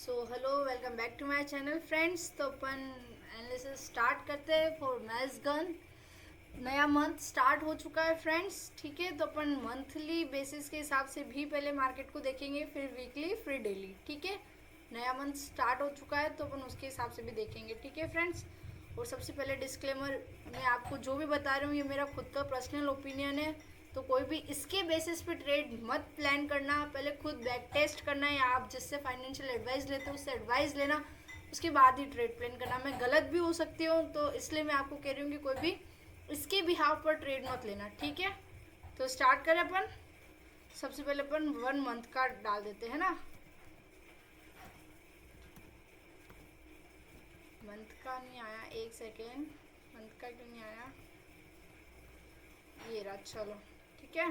Hello welcome back to my channel friends. तो अपन analysis start करते हैं फॉर मैथ्सगन। नया मंथ स्टार्ट हो चुका है फ्रेंड्स, ठीक है। तो अपन मंथली बेसिस के हिसाब से भी पहले मार्केट को देखेंगे, फिर वीकली, फिर डेली, ठीक है। नया मंथ स्टार्ट हो चुका है तो अपन उसके हिसाब से भी देखेंगे, ठीक है फ्रेंड्स। और सबसे पहले डिस्क्लेमर, मैं आपको जो भी बता रही हूँ ये मेरा खुद का पर्सनल ओपिनियन है, तो कोई भी इसके बेसिस पे ट्रेड मत प्लान करना। पहले खुद बैक टेस्ट करना है, या आप जिससे फाइनेंशियल एडवाइस लेते हो उससे एडवाइस लेना, उसके बाद ही ट्रेड प्लान करना। मैं गलत भी हो सकती हूँ, तो इसलिए मैं आपको कह रही हूँ कि कोई भी इसके बिहाफ पर ट्रेड मत लेना, ठीक है। तो स्टार्ट करें अपन। सबसे पहले अपन 1 मंथ का डाल देते हैं ना। मंथ का नहीं आया, एक सेकेंड, मंथ का क्यों नहीं आया, ये रहा, चलो ठीक है।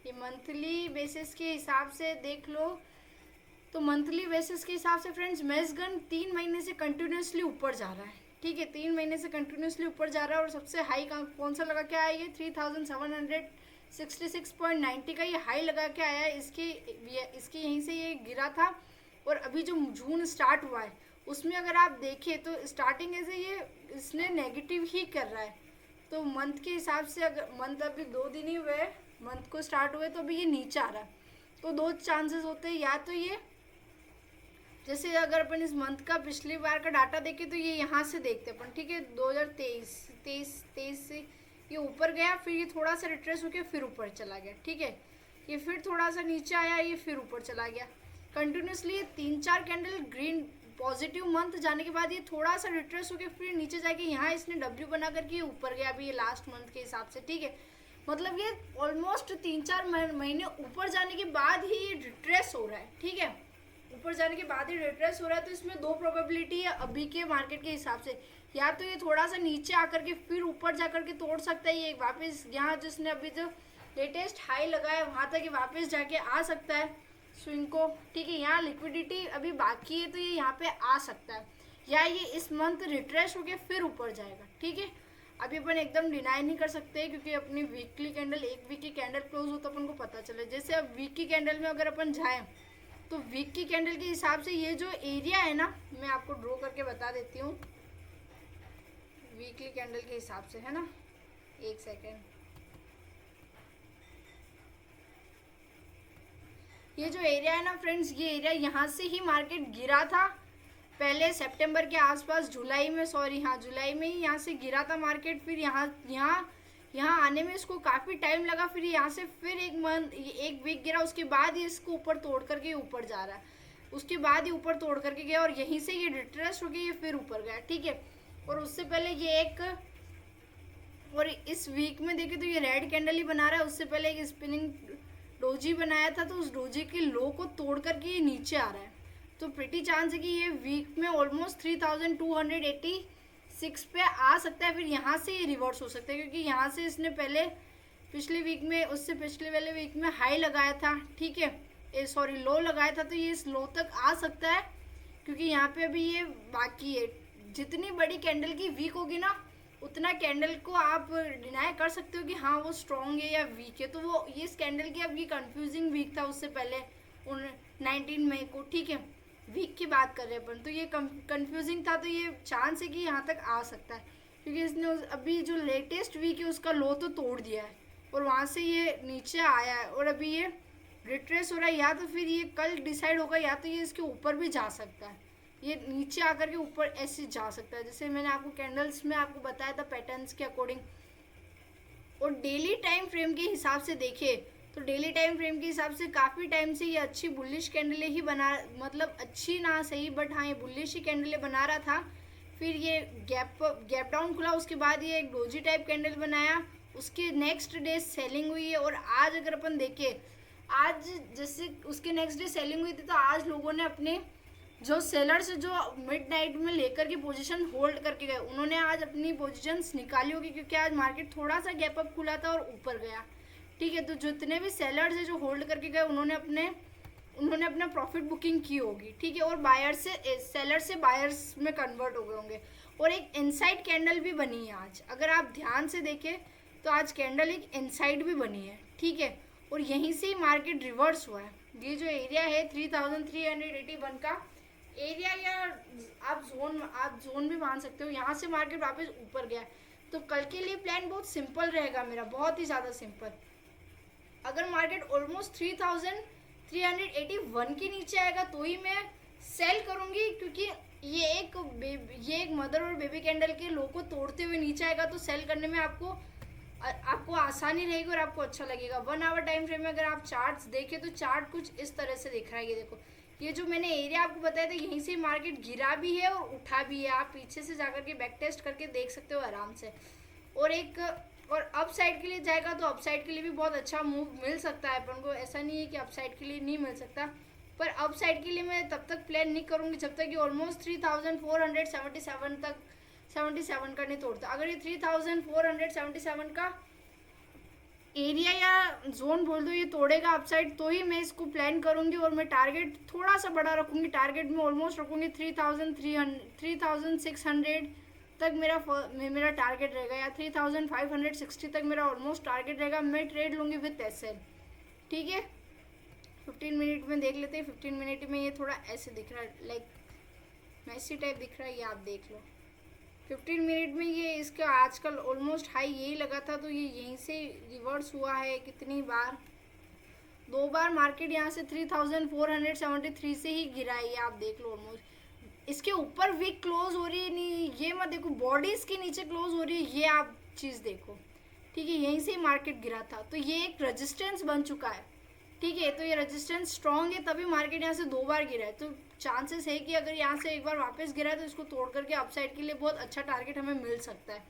ये मंथली बेसिस के हिसाब से देख लो। तो मंथली बेसिस के हिसाब से फ्रेंड्स मैथ्सगन 3 महीने से कंटिन्यूसली ऊपर जा रहा है, ठीक है। 3 महीने से कंटिन्यूसली ऊपर जा रहा है, और सबसे हाई कौन सा लगा के आया, ये 3766.90 का ये हाई लगा के आया है। इसकी यहीं से ये गिरा था, और अभी जो जून स्टार्ट हुआ है उसमें अगर आप देखें तो स्टार्टिंग से ये इसने नेगेटिव ही कर रहा है। तो मंथ के हिसाब से, अगर मंथ अभी 2 दिन ही हुए मंथ को स्टार्ट हुए, तो अभी ये नीचे आ रहा है। तो दो चांसेस होते हैं, या तो ये जैसे अगर अपन इस मंथ का पिछली बार का डाटा देखें तो ये यहाँ से देखते अपन, ठीक है। 2023 से ये ऊपर गया, फिर ये थोड़ा सा रिट्रेस होकर फिर ऊपर चला गया, ठीक है। ये फिर थोड़ा सा नीचे आया, ये फिर ऊपर चला गया। Continuously 3-4 candle green positive month जाने के बाद ये थोड़ा सा रिट्रेस होकर फिर नीचे जाके यहाँ इसने डब्ल्यू बना करके ऊपर गया अभी ये लास्ट मंथ के हिसाब से, ठीक है। मतलब ये ऑलमोस्ट 3-4 महीने ऊपर जाने के बाद ही ये रिट्रेस हो रहा है, ठीक है। ऊपर जाने के बाद ही रिट्रेस हो रहा है। तो इसमें दो प्रोबेबिलिटी है अभी के मार्केट के हिसाब से, या तो ये थोड़ा सा नीचे आकर के फिर ऊपर जा करके तोड़ सकता है, ये वापस यहाँ जिसने अभी जो लेटेस्ट हाई लगाया वहाँ तक ये वापस जाके आ सकता है स्विंग को, ठीक है। यहाँ लिक्विडिटी अभी बाकी है तो ये यहाँ पे आ सकता है, या ये इस मंथ रिट्रेस होके फिर ऊपर जाएगा, ठीक है। अभी अपन एकदम डिनाई नहीं कर सकते, क्योंकि अपनी वीकली कैंडल, एक वीक की कैंडल क्लोज हो तो अपन को पता चले। जैसे अब वीक की कैंडल में अगर अपन जाएं तो वीक की कैंडल के हिसाब से ये जो एरिया है ना, मैं आपको ड्रॉ करके बता देती हूँ वीकली कैंडल के हिसाब से, है ना। एक सेकेंड, ये जो एरिया है ना फ्रेंड्स, ये एरिया यहाँ से ही मार्केट गिरा था पहले सितंबर के आसपास, जुलाई में, सॉरी हाँ जुलाई में ही यहाँ से गिरा था मार्केट। फिर यहाँ आने में इसको काफ़ी टाइम लगा, फिर यहाँ से फिर एक वीक गिरा, उसके बाद ही इसको ऊपर तोड़ करके ऊपर जा रहा है। उसके बाद ही ऊपर तोड़ करके गया, और यहीं से ये रिट्रेस हो गया, ये फिर ऊपर गया, ठीक है। और उससे पहले ये एक, और इस वीक में देखे तो ये रेड कैंडल ही बना रहा है। उससे पहले एक स्पिनिंग डोजी बनाया था, तो उस डोजी के लो को तोड़ करके ये नीचे आ रहा है। तो प्रिटी चांस है कि ये वीक में ऑलमोस्ट 3286 पे आ सकता है। फिर यहाँ से ये रिवर्स हो सकता है, क्योंकि यहाँ से इसने पहले पिछले वीक में, उससे पिछले वाले वीक में हाई लगाया था, ठीक है, सॉरी लो लगाया था। तो ये इस लो तक आ सकता है, क्योंकि यहाँ पे अभी ये बाकी है। जितनी बड़ी कैंडल की वीक होगी ना, उतना कैंडल को आप डिनाई कर सकते हो कि हाँ वो स्ट्रॉन्ग है या वीक है। तो वो ये इस कैंडल की अब ये कंफ्यूजिंग वीक था उससे पहले 19 मई को, ठीक है। वीक की बात कर रहे हैं अपन, तो ये कंफ्यूजिंग था। तो ये चांस है कि यहाँ तक आ सकता है, क्योंकि इसने अभी जो लेटेस्ट वीक है उसका लो तो तोड़ दिया है, और वहाँ से ये नीचे आया है, और अभी ये रिट्रेस हो रहा है। या तो फिर ये कल डिसाइड होगा, या तो ये इसके ऊपर भी जा सकता है, ये नीचे आकर के ऊपर ऐसे जा सकता है, जैसे मैंने आपको कैंडल्स में आपको बताया था पैटर्न्स के अकॉर्डिंग। और डेली टाइम फ्रेम के हिसाब से देखिए तो डेली टाइम फ्रेम के हिसाब से काफ़ी टाइम से ये अच्छी बुलिश कैंडलें ही बना, मतलब अच्छी ना सही, बट हाँ ये बुलिश ही कैंडलें बना रहा था। फिर ये गैप डाउन खुला, उसके बाद ये एक डोजी टाइप कैंडल बनाया, उसके नेक्स्ट डे सेलिंग हुई है। और आज अगर अपन देखें, आज जैसे उसके नेक्स्ट डे सेलिंग हुई थी, तो आज लोगों ने अपने जो सेलर्स जो मिडनाइट में लेकर के पोजीशन होल्ड करके गए, उन्होंने आज अपनी पोजीशंस निकाली होगी, क्योंकि आज मार्केट थोड़ा सा गैप अप खुला था और ऊपर गया, ठीक है। तो जितने भी सेलर्स हैं जो होल्ड करके गए, उन्होंने अपना प्रॉफिट बुकिंग की होगी, ठीक है। और बायर से सेलर से बायर्स में कन्वर्ट हो गए होंगे। और एक इनसाइड कैंडल भी बनी है आज, अगर आप ध्यान से देखें तो आज कैंडल एक इनसाइड भी बनी है, ठीक है। और यहीं से ही मार्केट रिवर्स हुआ है। ये जो एरिया है 3381 का, एरिया या आप जोन भी मान सकते हो। यहाँ से मार्केट वापस ऊपर गया, तो कल के लिए प्लान बहुत सिंपल रहेगा मेरा, बहुत ही ज़्यादा सिंपल। अगर मार्केट ऑलमोस्ट 3381 के नीचे आएगा तो ही मैं सेल करूँगी, क्योंकि ये एक मदर और बेबी कैंडल के लो को तोड़ते हुए नीचे आएगा, तो सेल करने में आपको आसानी रहेगी और आपको अच्छा लगेगा। 1 आवर टाइम फ्रेम में अगर आप चार्ट्स देखें तो चार्ट कुछ इस तरह से दिख रहा है। ये देखो, ये जो मैंने एरिया आपको बताया था, यहीं से मार्केट गिरा भी है और उठा भी है। आप पीछे से जाकर के बैक टेस्ट करके देख सकते हो आराम से। और अप साइड के लिए जाएगा तो अप साइड के लिए भी बहुत अच्छा मूव मिल सकता है अपन को। ऐसा नहीं है कि अप साइड के लिए नहीं मिल सकता, पर अप साइड के लिए मैं तब तक प्लान नहीं करूँगी जब तक कि ऑलमोस्ट 3477 तक 77 का नहीं तोड़ता। अगर ये 3477 का एरिया या जोन बोल दो ये तोड़ेगा अपसाइड, तो ही मैं इसको प्लान करूंगी। और मैं टारगेट थोड़ा सा बड़ा रखूंगी, टारगेट में ऑलमोस्ट रखूंगी 3600 तक मेरा टारगेट रहेगा, या 3560 तक मेरा ऑलमोस्ट टारगेट रहेगा। मैं ट्रेड लूँगी विथ एसएल, ठीक है। 15 मिनट में देख लेते हैं। 15 मिनट में ये थोड़ा ऐसे दिख रहा है, लाइक मैसी टाइप दिख रहा है, ये आप देख लो। 15 मिनट में ये इसका आजकल ऑलमोस्ट हाई यही लगा था, तो ये यहीं से रिवर्स हुआ है। कितनी बार, 2 बार मार्केट यहाँ से 3473 से ही गिरा है, ये आप देख लो। ऑलमोस्ट इसके ऊपर वीक क्लोज हो रही है, नहीं ये मत देखो, बॉडीज के नीचे क्लोज हो रही है, ये आप चीज़ देखो, ठीक है। यहीं से ही मार्केट गिरा था, तो ये एक रेजिस्टेंस बन चुका है, ठीक है। तो ये रेजिस्टेंस स्ट्रॉन्ग है, तभी मार्केट यहाँ से 2 बार गिरा है। तो चांसेस है कि अगर यहाँ से एक बार वापस गिरा है तो इसको तोड़ करके अपसाइड के लिए बहुत अच्छा टारगेट हमें मिल सकता है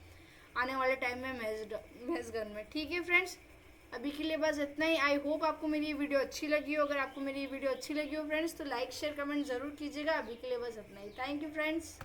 आने वाले टाइम में मैज गन में, ठीक है फ्रेंड्स। अभी के लिए बस इतना ही। आई होप आपको मेरी ये वीडियो अच्छी लगी हो। अगर आपको मेरी ये वीडियो अच्छी लगी हो फ्रेंड्स, तो लाइक शेयर कमेंट ज़रूर कीजिएगा। अभी के लिए बस इतना ही। Thank you friends.